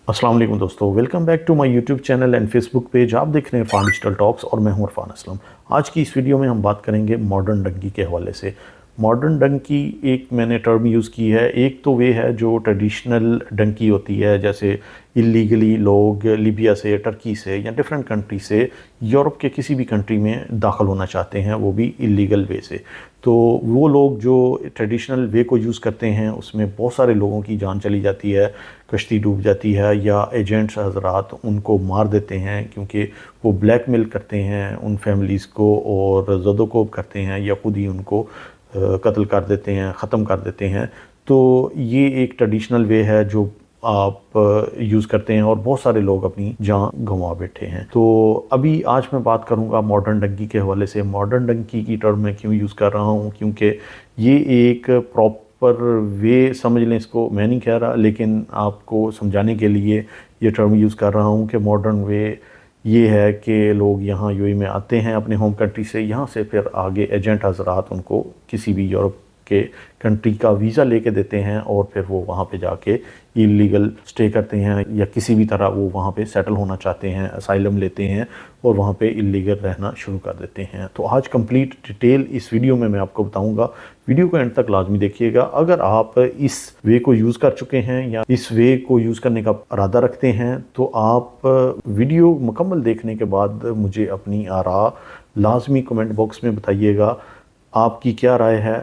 अस्सलाम वालेकुम दोस्तों, welcome back to my YouTube channel and Facebook page. आप देख रहे हैं इरफान डिजिटल टॉक्स और मैं हूं इरफान असलम। आज की इस वीडियो में हम बात करेंगे मॉडर्न डंकी के हवाले से। मॉडर्न डंकी एक मैंने टर्म यूज़ की है। एक तो वे है जो ट्रेडिशनल डंकी होती है, जैसे इलीगली लोग लीबिया से, टर्की से या डिफरेंट कंट्री से यूरोप के किसी भी कंट्री में दाखिल होना चाहते हैं, वो भी इलीगल वे से। तो वो लोग जो ट्रेडिशनल वे को यूज़ करते हैं उसमें बहुत सारे लोगों की जान चली जाती है, कश्ती डूब जाती है या एजेंट्स हजरात उनको मार देते हैं क्योंकि वो ब्लैकमेल करते हैं उन फैमिलीज़ को और ज़दोकोब करते हैं या खुद ही उनको कत्ल कर देते हैं, ख़त्म कर देते हैं। तो ये एक ट्रेडिशनल वे है जो आप यूज़ करते हैं और बहुत सारे लोग अपनी जान गंवा बैठे हैं। तो अभी आज मैं बात करूंगा मॉडर्न डंकी के हवाले से। मॉडर्न डंकी की टर्म मैं क्यों यूज़ कर रहा हूं, क्योंकि ये एक प्रॉपर वे समझ लें इसको, मैं नहीं कह रहा, लेकिन आपको समझाने के लिए ये टर्म यूज़ कर रहा हूँ कि मॉडर्न वे ये है कि लोग यहाँ यूएई में आते हैं अपने होम कंट्री से, यहाँ से फिर आगे एजेंट हजरात उनको किसी भी यूरोप के कंट्री का वीज़ा लेके देते हैं और फिर वो वहाँ पे जाके इलीगल स्टे करते हैं या किसी भी तरह वो वहाँ पे सेटल होना चाहते हैं, असाइलम लेते हैं और वहाँ पे इलीगल रहना शुरू कर देते हैं। तो आज कंप्लीट डिटेल इस वीडियो में मैं आपको बताऊंगा। वीडियो को एंड तक लाजमी देखिएगा। अगर आप इस वे को यूज़ कर चुके हैं या इस वे को यूज़ करने का इरादा रखते हैं तो आप वीडियो मुकम्मल देखने के बाद मुझे अपनी आरा लाजमी कमेंट बॉक्स में बताइएगा आपकी क्या राय है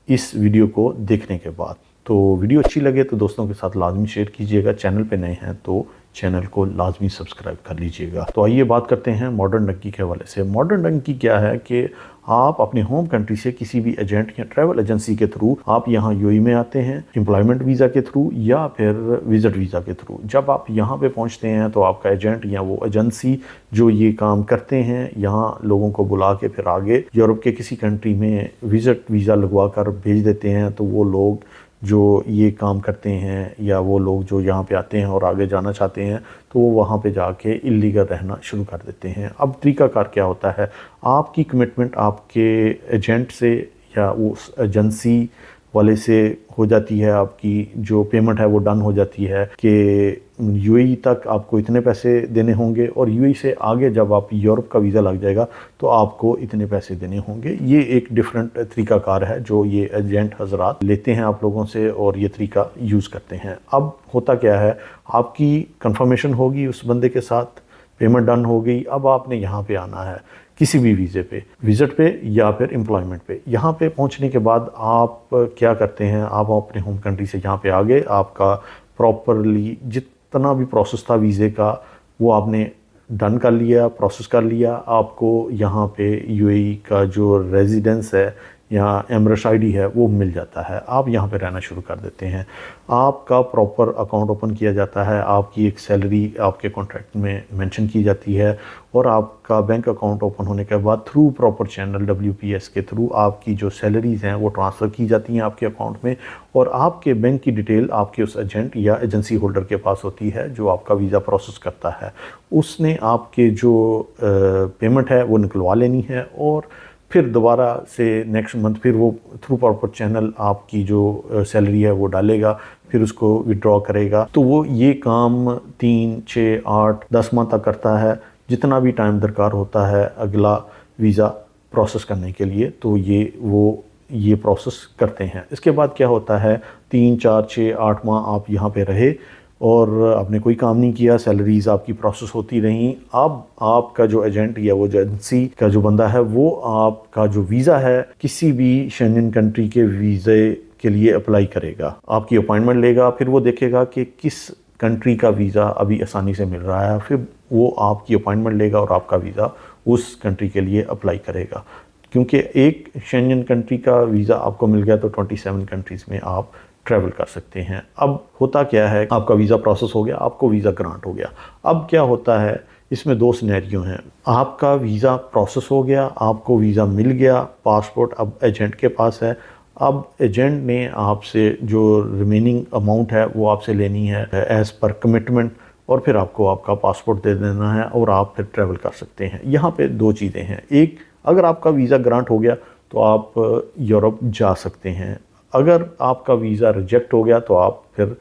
इस वीडियो को देखने के बाद। तो वीडियो अच्छी लगे तो दोस्तों के साथ लाजमी शेयर कीजिएगा। चैनल पे नए हैं तो चैनल को लाजमी सब्सक्राइब कर लीजिएगा। तो आइए बात करते हैं मॉडर्न डंकी के हवाले से। मॉडर्न डंकी क्या है कि आप अपने होम कंट्री से किसी भी एजेंट या ट्रैवल एजेंसी के थ्रू आप यहाँ यूएई में आते हैं, एम्प्लॉयमेंट वीज़ा के थ्रू या फिर विजिट वीज़ा के थ्रू। जब आप यहाँ पे पहुँचते हैं तो आपका एजेंट या वो एजेंसी जो ये काम करते हैं यहाँ लोगों को बुला के फिर आगे यूरोप के किसी कंट्री में विजिट वीज़ा लगवा कर भेज देते हैं। तो वो लोग जो ये काम करते हैं या वो लोग जो यहाँ पे आते हैं और आगे जाना चाहते हैं तो वो वहाँ पे जाके इलीगल रहना शुरू कर देते हैं। अब तरीक़ाकार क्या होता है, आपकी कमिटमेंट आपके एजेंट से या उस एजेंसी वाले से हो जाती है, आपकी जो पेमेंट है वो डन हो जाती है कि यूएई तक आपको इतने पैसे देने होंगे और यूएई से आगे जब आप यूरोप का वीज़ा लग जाएगा तो आपको इतने पैसे देने होंगे। ये एक डिफरेंट तरीक़ाकार है जो ये एजेंट हजरात लेते हैं आप लोगों से और ये तरीका यूज़ करते हैं। अब होता क्या है, आपकी कंफर्मेशन होगी उस बंदे के साथ, पेमेंट डन हो गई। अब आपने यहाँ पे आना है किसी भी वीज़े पे, विजिट पे या फिर एम्प्लॉयमेंट पे। यहाँ पे पहुँचने के बाद आप क्या करते हैं, आप अपने होम कंट्री से यहाँ पे आ गए, आपका प्रॉपरली जितना भी प्रोसेस था वीज़े का वो आपने डन कर लिया, प्रोसेस कर लिया। आपको यहाँ पे यूएई का जो रेजिडेंस है या एमरस आईडी है वो मिल जाता है। आप यहाँ पे रहना शुरू कर देते हैं। आपका प्रॉपर अकाउंट ओपन किया जाता है, आपकी एक सैलरी आपके कॉन्ट्रैक्ट में मेंशन की जाती है और आपका बैंक अकाउंट ओपन होने के बाद थ्रू प्रॉपर चैनल WPS के थ्रू आपकी जो सैलरीज़ हैं वो ट्रांसफ़र की जाती हैं आपके अकाउंट में और आपके बैंक की डिटेल आपके उस एजेंट या एजेंसी होल्डर के पास होती है जो आपका वीज़ा प्रोसेस करता है। उसने आपके जो पेमेंट है वो निकलवा लेनी है और फिर दोबारा से नेक्स्ट मंथ फिर वो थ्रू प्रॉपर चैनल आपकी जो सैलरी है वो डालेगा, फिर उसको विड्रॉ करेगा। तो वो ये काम 3, 6, 8, 10 माह तक करता है, जितना भी टाइम दरकार होता है अगला वीज़ा प्रोसेस करने के लिए। तो ये प्रोसेस करते हैं। इसके बाद क्या होता है, 3, 4, 6, 8 माह आप यहाँ पे रहे और आपने कोई काम नहीं किया, सैलरीज़ आपकी प्रोसेस होती रहीं। अब आपका जो एजेंट या वो एजेंसी का जो बंदा है वो आपका जो वीज़ा है किसी भी शेंजन कंट्री के वीज़े के लिए अप्लाई करेगा, आपकी अपॉइंटमेंट लेगा, फिर वो देखेगा कि किस कंट्री का वीज़ा अभी आसानी से मिल रहा है, फिर वो आपकी अपॉइंटमेंट लेगा और आपका वीज़ा उस कंट्री के लिए अप्लाई करेगा। क्योंकि एक शेंजन कंट्री का वीज़ा आपको मिल गया तो 27 कंट्रीज़ में आप ट्रैवल कर सकते हैं। अब होता क्या है, आपका वीज़ा प्रोसेस हो गया, आपको वीज़ा ग्रांट हो गया। अब क्या होता है, इसमें 2 सिनेरियो हैं। आपका वीज़ा प्रोसेस हो गया, आपको वीज़ा मिल गया, पासपोर्ट अब एजेंट के पास है। अब एजेंट ने आपसे जो रिमेनिंग अमाउंट है वो आपसे लेनी है एज़ पर कमिटमेंट और फिर आपको आपका पासपोर्ट दे देना है और आप फिर ट्रैवल कर सकते हैं। यहाँ पे 2 चीज़ें हैं। एक, अगर आपका वीज़ा ग्रांट हो गया तो आप यूरोप जा सकते हैं। अगर आपका वीज़ा रिजेक्ट हो गया तो आप फिर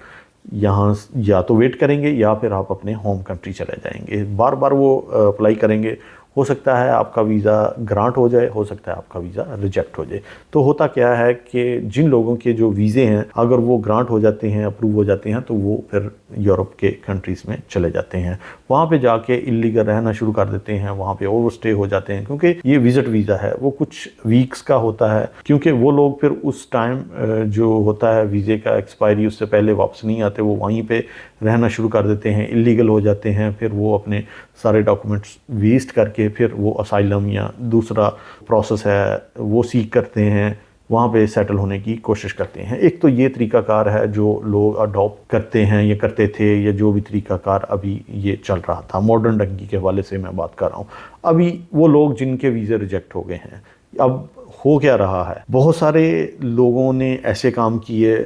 یہاں یا تو ویٹ کریں گے یا پھر آپ اپنے ہوم کنٹری چلے جائیں گے. بار بار وہ اپلائی کریں گے. ہو سکتا ہے آپ کا ویزا گرانٹ ہو جائے, ہو سکتا ہے آپ کا ویزا ریجیکٹ ہو جائے. تو ہوتا کیا ہے کہ جن لوگوں کے جو ویزے ہیں اگر وہ گرانٹ ہو جاتے ہیں, اپروو ہو جاتے ہیں, تو وہ پھر یورپ کے کنٹریز میں چلے جاتے ہیں. وہاں پہ جا کے اللیگل رہنا شروع کر دیتے ہیں, وہاں پہ اوور اسٹے ہو جاتے ہیں, کیونکہ یہ وزٹ ویزا ہے وہ کچھ ویکس کا ہوتا ہے. کیونکہ وہ لوگ پھر اس ٹائم جو ہوتا ہے ویزے کا ایکسپائری اس سے پہلے واپس نہیں آتے, وہ وہیں پہ رہنا شروع کر دیتے ہیں, اللیگل ہو جاتے ہیں. پھر وہ اپنے سارے ڈاکومنٹس ویسٹ کر کے پھر وہ اسائلم یا دوسرا پروسیس ہے وہ سیک کرتے ہیں, وہاں پہ سیٹل ہونے کی کوشش کرتے ہیں. ایک تو یہ طریقہ کار ہے جو لوگ اڈاپٹ کرتے ہیں یا کرتے تھے, یا جو بھی طریقہ کار ابھی یہ چل رہا تھا ماڈرن ڈنکی کے حوالے سے میں بات کر رہا ہوں. ابھی وہ لوگ جن کے ویزے ریجیکٹ ہو گئے ہیں, اب ہو کیا رہا ہے, بہت سارے لوگوں نے ایسے کام کیے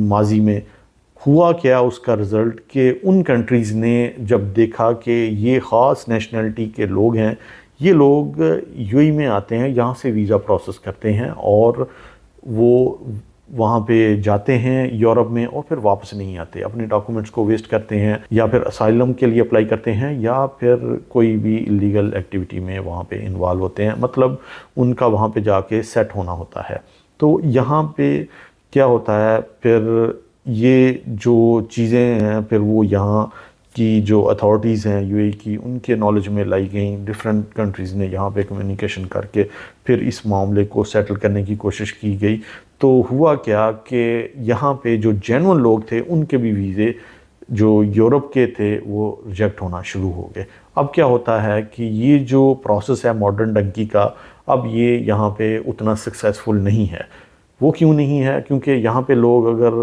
ماضی میں. ہوا کیا اس کا رزلٹ کہ ان کنٹریز نے جب دیکھا کہ یہ خاص نیشنلٹی کے لوگ ہیں, یہ لوگ یو اے میں آتے ہیں, یہاں سے ویزا پروسیس کرتے ہیں اور وہ وہاں پہ جاتے ہیں یورپ میں اور پھر واپس نہیں آتے, اپنے ڈاکومنٹس کو ویسٹ کرتے ہیں, یا پھر اسائلم کے لیے اپلائی کرتے ہیں, یا پھر کوئی بھی اللیگل ایکٹیویٹی میں وہاں پہ انوالو ہوتے ہیں. مطلب ان کا وہاں پہ جا کے سیٹ ہونا ہوتا ہے. تو یہاں پہ کیا ہوتا ہے, پھر یہ جو چیزیں ہیں پھر وہ یہاں کی جو اتھارٹیز ہیں یو اے کی, ان کے نالج میں لائی گئیں. ڈفرینٹ کنٹریز نے یہاں پہ کمیونیکیشن کر کے پھر اس معاملے کو سیٹل کرنے کی کوشش کی گئی. تو ہوا کیا کہ یہاں پہ جو جینون لوگ تھے ان کے بھی ویزے جو یورپ کے تھے وہ ریجیکٹ ہونا شروع ہو گئے. اب کیا ہوتا ہے کہ یہ جو پروسیس ہے ماڈرن ڈنکی کا, اب یہ یہاں پہ اتنا سکسیسفل نہیں ہے. وہ کیوں نہیں ہے, کیونکہ یہاں پہ لوگ اگر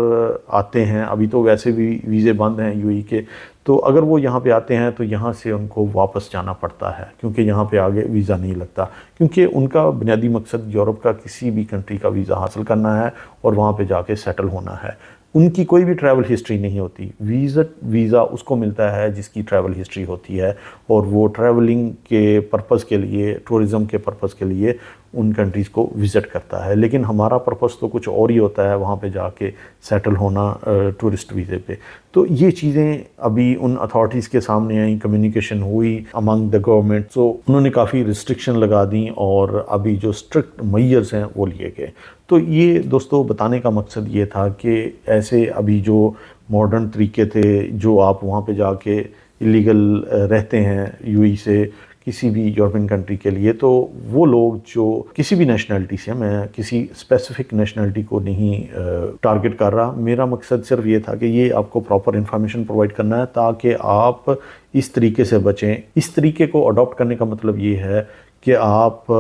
آتے ہیں, ابھی تو ویسے بھی ویزے بند ہیں یو اے کے, تو اگر وہ یہاں پہ آتے ہیں تو یہاں سے ان کو واپس جانا پڑتا ہے, کیونکہ یہاں پہ آگے ویزا نہیں لگتا. کیونکہ ان کا بنیادی مقصد یورپ کا کسی بھی کنٹری کا ویزا حاصل کرنا ہے اور وہاں پہ جا کے سیٹل ہونا ہے. ان کی کوئی بھی ٹریول ہسٹری نہیں ہوتی. ویزا اس کو ملتا ہے جس کی ٹریول ہسٹری ہوتی ہے, اور وہ ٹریولنگ کے پرپز کے لیے, ٹورزم کے پرپز کے لیے ان کنٹریز کو وزٹ کرتا ہے. لیکن ہمارا پرپز تو کچھ اور ہی ہوتا ہے, وہاں پہ جا کے سیٹل ہونا ٹورسٹ ویزے پہ. تو یہ چیزیں ابھی ان اتھارٹیز کے سامنے آئیں, کمیونیکیشن ہوئی امنگ دا گورنمنٹ, سو انہوں نے کافی ریسٹرکشن لگا دیں اور ابھی جو اسٹرکٹ میئرز ہیں وہ لیے گئے. تو یہ دوستو بتانے کا مقصد یہ تھا کہ ایسے ابھی جو ماڈرن طریقے تھے جو آپ وہاں پہ جا کے اللیگل رہتے ہیں یو اے سے کسی بھی یورپین کنٹری کے لیے, تو وہ لوگ جو کسی بھی نیشنلٹی سے, میں کسی اسپیسیفک نیشنلٹی کو نہیں ٹارگٹ کر رہا, میرا مقصد صرف یہ تھا کہ یہ آپ کو پراپر انفارمیشن پرووائڈ کرنا ہے تاکہ آپ اس طریقے سے بچیں. اس طریقے کو اڈاپٹ کرنے کا مطلب یہ ہے کہ آپ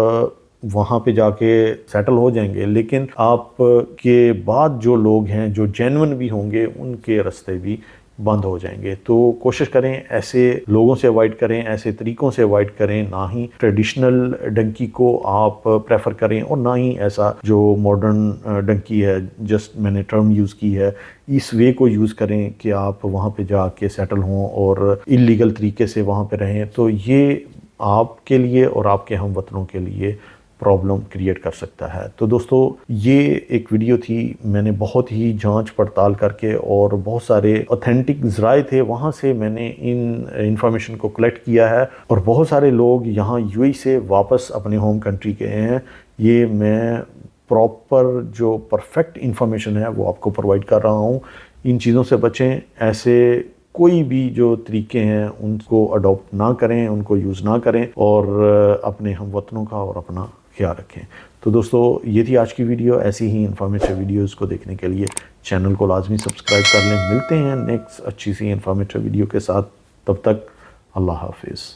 وہاں پہ جا کے سیٹل ہو جائیں گے, لیکن آپ کے بعد جو لوگ ہیں جو جینون بھی ہوں گے ان کے راستے بھی بند ہو جائیں گے. تو کوشش کریں ایسے لوگوں سے اوائڈ کریں, ایسے طریقوں سے اوائڈ کریں. نہ ہی ٹریڈیشنل ڈنکی کو آپ پریفر کریں اور نہ ہی ایسا جو ماڈرن ڈنکی ہے, جسٹ میں نے ٹرم یوز کی ہے, اس وے کو یوز کریں کہ آپ وہاں پہ جا کے سیٹل ہوں اور اللیگل طریقے سے وہاں پہ رہیں. تو یہ آپ کے لیے اور آپ کے ہم وطنوں کے لیے پرابلم کریٹ کر سکتا ہے. تو دوستو یہ ایک ویڈیو تھی, میں نے بہت ہی جانچ پڑتال کر کے اور بہت سارے اوتھینٹک ذرائع تھے وہاں سے میں نے ان انفارمیشن کو کلیکٹ کیا ہے, اور بہت سارے لوگ یہاں یو اے سے واپس اپنے ہوم کنٹری گئے ہیں. یہ میں پراپر جو پرفیکٹ انفارمیشن ہے وہ آپ کو پرووائڈ کر رہا ہوں. ان چیزوں سے بچیں, ایسے کوئی بھی جو طریقے ہیں ان کو اڈاپٹ نہ کریں, ان کو یوز نہ کریں, اور اپنے ہم وطنوں کا اور اپنا خیال رکھیں. تو دوستو یہ تھی آج کی ویڈیو. ایسی ہی انفارمیٹیو ویڈیوز کو دیکھنے کے لیے چینل کو لازمی سبسکرائب کر لیں. ملتے ہیں نیکسٹ اچھی سی انفارمیٹیو ویڈیو کے ساتھ, تب تک اللہ حافظ.